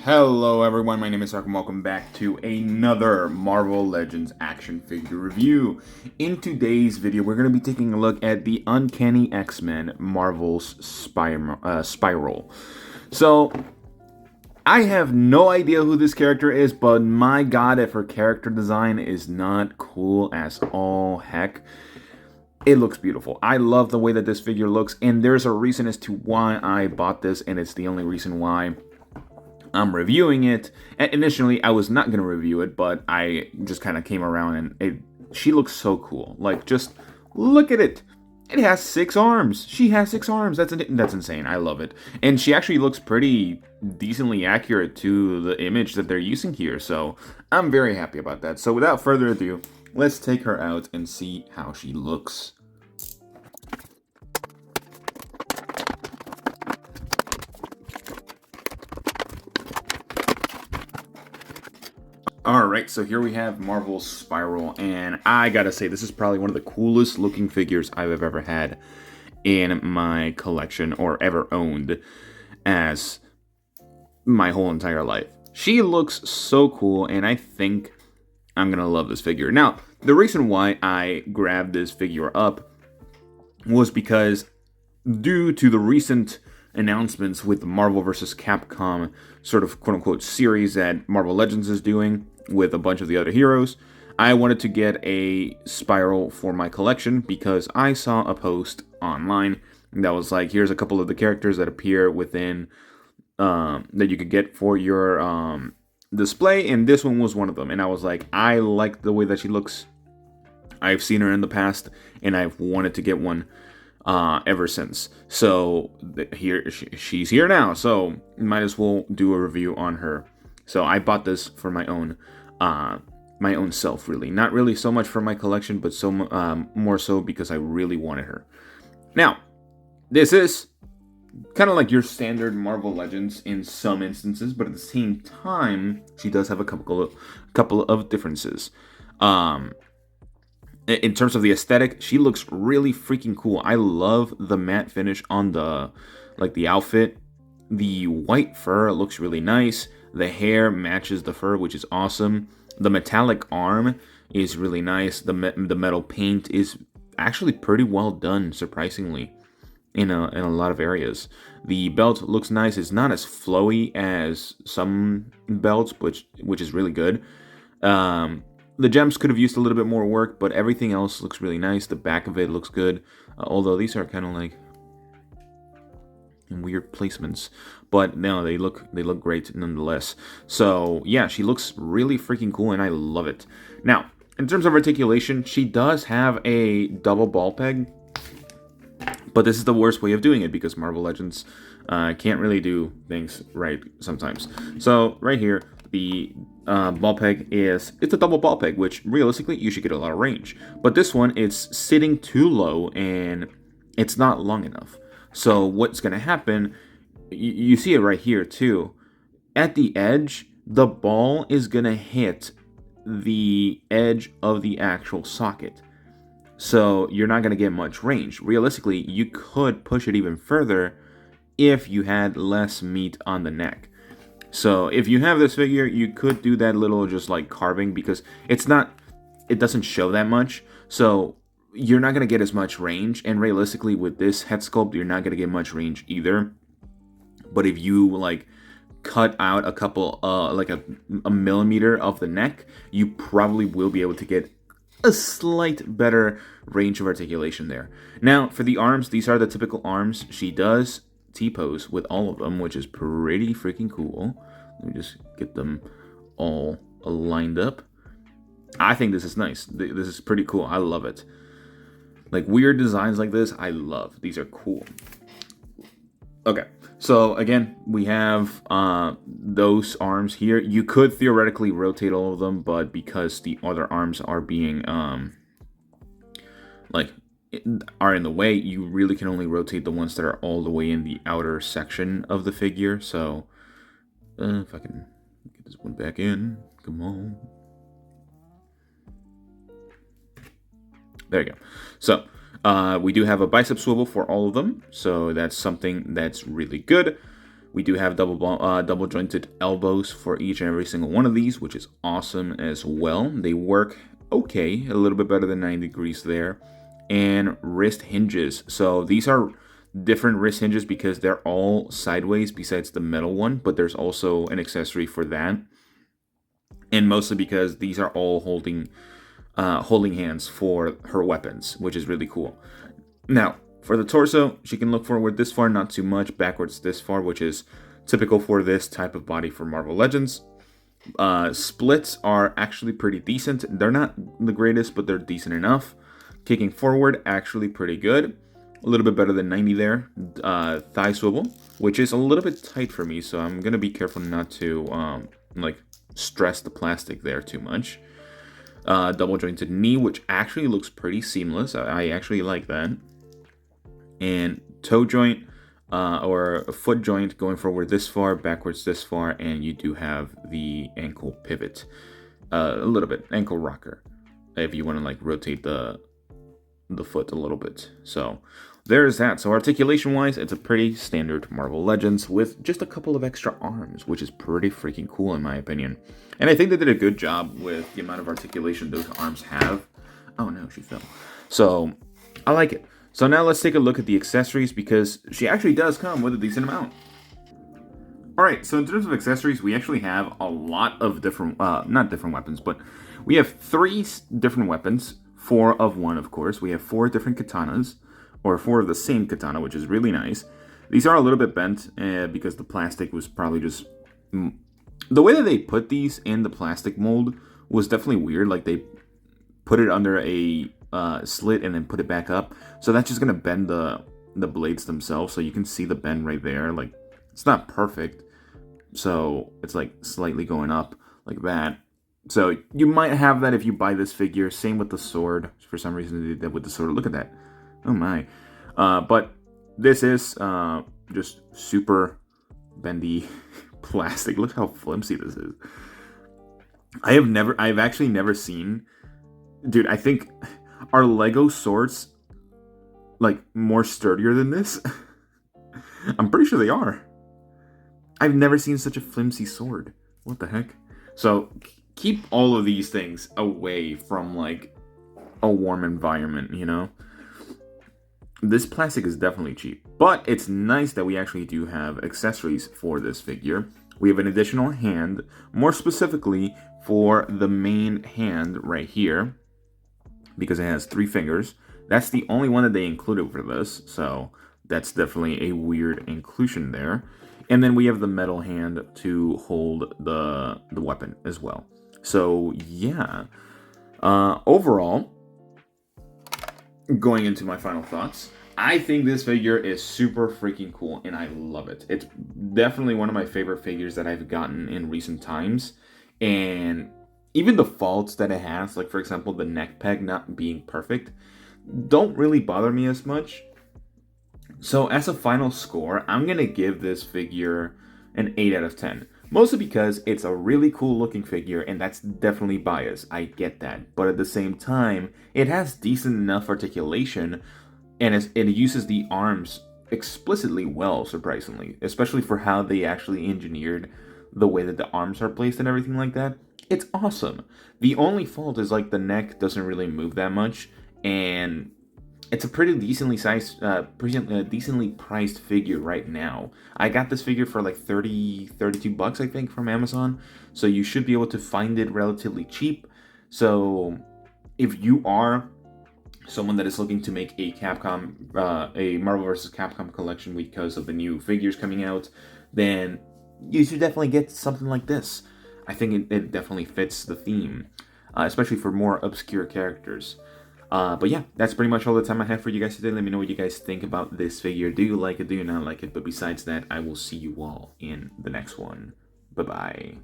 Hello everyone, my name is Ark and welcome back to another Marvel Legends action figure review. In today's video, we're going to be taking a look at the Uncanny X-Men Marvel's Spiral. So, I have no idea who this character is, but my god, if her character design is not cool as all heck. It looks beautiful. I love the way that this figure looks, and there's a reason as to why I bought this, and it's the only reason why I'm reviewing it. And initially, I was not going to review it, but I just kind of came around and she looks so cool. Like, just look at it. It has 6 arms. She has 6 arms. That's insane. I love it. And she actually looks pretty decently accurate to the image that they're using here. So I'm very happy about that. So without further ado, let's take her out and see how she looks. Alright, so here we have Marvel's Spiral, and I gotta say, this is probably one of the coolest looking figures I've ever had in my collection, or ever owned, as my whole entire life. She looks so cool, and I think I'm gonna love this figure. Now, the reason why I grabbed this figure up was because, due to the recent announcements with the Marvel vs. Capcom sort of quote-unquote series that Marvel Legends is doing with a bunch of the other heroes, I wanted to get a Spiral for my collection because I saw a post online that was like, here's a couple of the characters that appear within that you could get for your display, and this one was one of them. And I was like, I like the way that she looks. I've seen her in the past, and I've wanted to get one ever since. So here she's here now, so might as well do a review on her. So I bought this for my own self, really. Not really so much for my collection, but more so because I really wanted her. Now, this is kind of like your standard Marvel Legends in some instances, but at the same time, she does have a couple of differences. In terms of the aesthetic, she looks really freaking cool. I love the matte finish on the outfit. The white fur looks really nice. The hair matches the fur, which is awesome. The metallic arm is really nice. The metal paint is actually pretty well done, surprisingly, in a lot of areas. The belt looks nice. It's not as flowy as some belts, which is really good. The gems could have used a little bit more work, but everything else looks really nice. The back of it looks good, although these are kind of like in weird placements, but no, they look great nonetheless. So yeah, she looks really freaking cool, and I love it. Now, in terms of articulation, she does have a double ball peg, but this is the worst way of doing it because Marvel Legends can't really do things right sometimes. So right here, the ball peg it's a double ball peg, which realistically you should get a lot of range. But this one, it's sitting too low and it's not long enough. So what's going to happen, you see it right here too. At the edge, the ball is going to hit the edge of the actual socket. So you're not going to get much range. Realistically, you could push it even further if you had less meat on the neck. So if you have this figure, you could do that little just like carving, because it doesn't show that much. So you're not going to get as much range, and realistically with this head sculpt, you're not going to get much range either. But if you like cut out a couple, like a millimeter of the neck, you probably will be able to get a slight better range of articulation there. Now, for the arms, these are the typical arms. She does T-pose with all of them, which is pretty freaking cool. Let me just get them all lined up. I think this is nice. This is pretty cool. I love it. Like, weird designs like this, I love. These are cool. Okay, so again, we have those arms here. You could theoretically rotate all of them, but because the other arms are being are in the way, you really can only rotate the ones that are all the way in the outer section of the figure. So if I can get this one back in, come on. There you go. So we do have a bicep swivel for all of them, so that's something that's really good. We do have double jointed elbows for each and every single one of these, which is awesome as well. They work okay, a little bit better than 90 degrees there. And wrist hinges. So these are different wrist hinges because they're all sideways besides the metal one, but there's also an accessory for that. And mostly because these are all holding hands for her weapons, which is really cool. Now, for the torso, she can look forward this far, not too much, backwards this far, which is typical for this type of body for Marvel Legends. Splits are actually pretty decent. They're not the greatest, but they're decent enough. Kicking forward, actually pretty good. A little bit better than 90 there. Thigh swivel, which is a little bit tight for me, so I'm going to be careful not to stress the plastic there too much. Double jointed knee, which actually looks pretty seamless. I actually like that. And toe joint or a foot joint going forward this far, backwards this far, and you do have the ankle pivot. A little bit, ankle rocker, if you want to rotate the foot a little bit. So there's that. So articulation wise, it's a pretty standard Marvel Legends with just a couple of extra arms, which is pretty freaking cool in my opinion. And I think they did a good job with the amount of articulation those arms have. Oh no, she fell. So I like it. So now let's take a look at the accessories because she actually does come with a decent amount. Alright, so in terms of accessories, we actually have a lot of different, not different weapons, but we have 3 different weapons. 4 of one, of course. We have 4 different katanas, or 4 of the same katana, which is really nice. These are a little bit bent because the plastic was probably just... The way that they put these in the plastic mold was definitely weird. Like, they put it under a slit and then put it back up. So that's just going to bend the blades themselves. So you can see the bend right there. Like, it's not perfect. So it's, slightly going up like that. So you might have that if you buy this figure. Same with the sword. For some reason they did that with the sword. Look at that. Oh my. But this is just super bendy plastic. Look how flimsy this is. I've actually never seen... Dude, I think... Are Lego swords, more sturdier than this? I'm pretty sure they are. I've never seen such a flimsy sword. What the heck? So... Keep all of these things away from, a warm environment, you know? This plastic is definitely cheap. But it's nice that we actually do have accessories for this figure. We have an additional hand, more specifically for the main hand right here, because it has 3 fingers. That's the only one that they included for this, so that's definitely a weird inclusion there. And then we have the metal hand to hold the weapon as well. So, yeah. Overall, going into my final thoughts, I think this figure is super freaking cool, and I love it. It's definitely one of my favorite figures that I've gotten in recent times. And even the faults that it has, for example, the neck peg not being perfect, don't really bother me as much. So, as a final score, I'm going to give this figure an 8 out of 10. Mostly because it's a really cool looking figure, and that's definitely biased. I get that. But at the same time, it has decent enough articulation, and it uses the arms explicitly well, surprisingly. Especially for how they actually engineered the way that the arms are placed and everything like that. It's awesome. The only fault is, the neck doesn't really move that much, and... It's a pretty decently sized, decently priced figure right now. I got this figure for 32 bucks, I think, from Amazon. So you should be able to find it relatively cheap. So if you are someone that is looking to make a a Marvel vs. Capcom collection because of the new figures coming out, then you should definitely get something like this. I think it definitely fits the theme, especially for more obscure characters. But yeah, that's pretty much all the time I have for you guys today. Let me know what you guys think about this figure. Do you like it? Do you not like it? But besides that, I will see you all in the next one. Bye-bye.